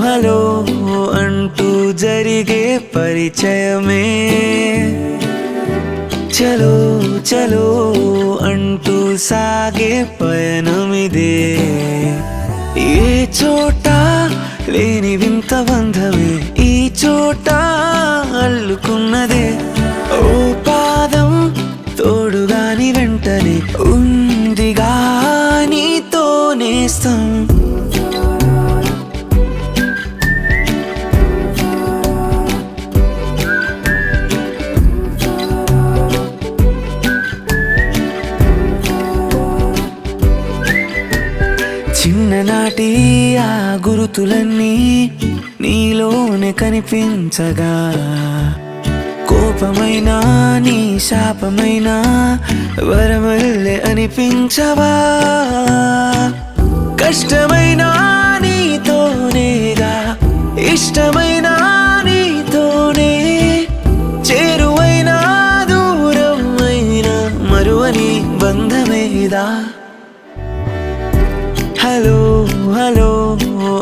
hello అంటూ జరిగే పరిచయమే చలో చలో అంటూ సాగే పయనమిదే ఏ చోట లేని వింత బంధమే ఈ చోట అల్లుకున్నదే ఓ పాదం తోడుగాని వెంటనే ఉందిగా నీతో నేస్తం చిన్ననాటి ఆ గురుతులన్నీ నీలోనే కనిపించగా కోపమైనా నీ శాపమైనా వరమల్లె అనిపించవా కష్టమైనా నీతోనేగా ఇష్టమైనా నీతోనే చేరువైనా దూరమైనా మరువని బంధమేదా హలో హలో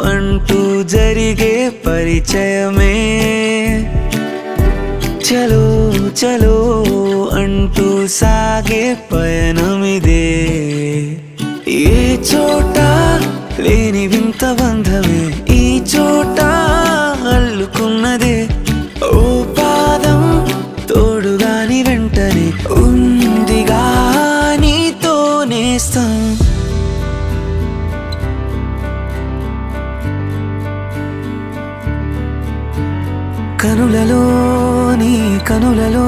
అంటూ జరిగే పరిచయమే చలో చలో అంటూ సాగే పయనమిదే ఏ చోట లేని వింత బంధమే ఈ చోట అల్లుకున్నదే ఓ పాదం తోడుగాని వెంటనే ఉందిగా నీతో నేస్తం కనులలో నీ కనులలో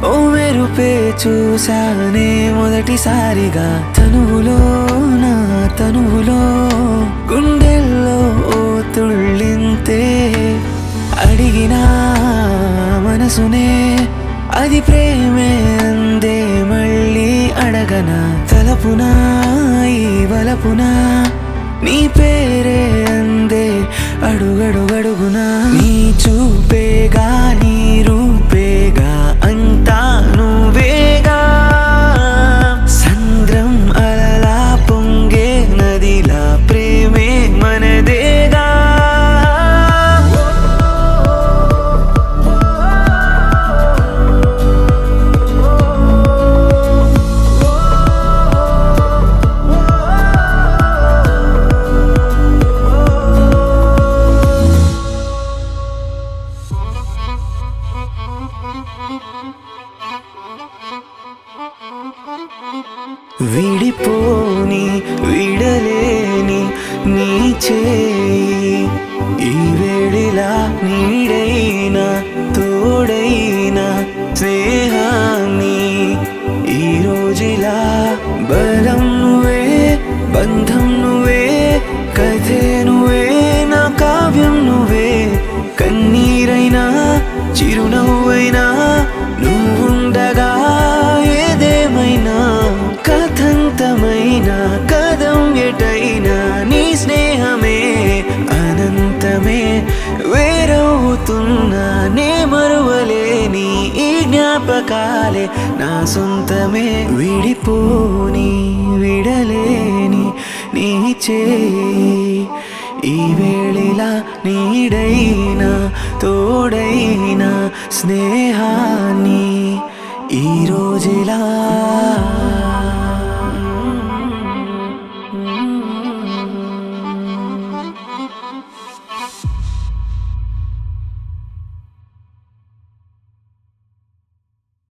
ఓ మెరుపే చూసానే మొదటిసారిగా తనువులో నా తనువులో గుండెల్లో ఓ తుళ్ళింతే అడిగినా మనసునే అది ప్రేమే అందే మళ్ళీ అడగనా తలపునా ఈ వలపునా నీ పేరే అందే అడుగడుగడుగునా నీ చూపేగా నీ రూపేగా అంతా నువ్వేగా సంద్రం అలలా పొంగే నదిలా ప్రేమే మనదేగా విడిపోని విడలేని నీ చేయి ఈ వేడిలా నీడైనా తోడైనా స్నేహాన్ని ఈ రోజులా బలం నువ్వే బంధం నువ్వే కథే నువ్వే నా కావ్యం నువ్వే కన్నీరైనా చిరునవ్వైనా నువ్వుండగా ఏదేమైనా కథంతమైన కదం ఎటైనా నీ స్నేహమే అనంతమే వేరవుతున్నా నే మరువలేని ఈ జ్ఞాపకాలే నా సొంతమే విడిపోని విడలేని నీ చేయి ఈ వేళలా నీడైనా తోడైనా స్నేహాన్ని ఈ రోజులా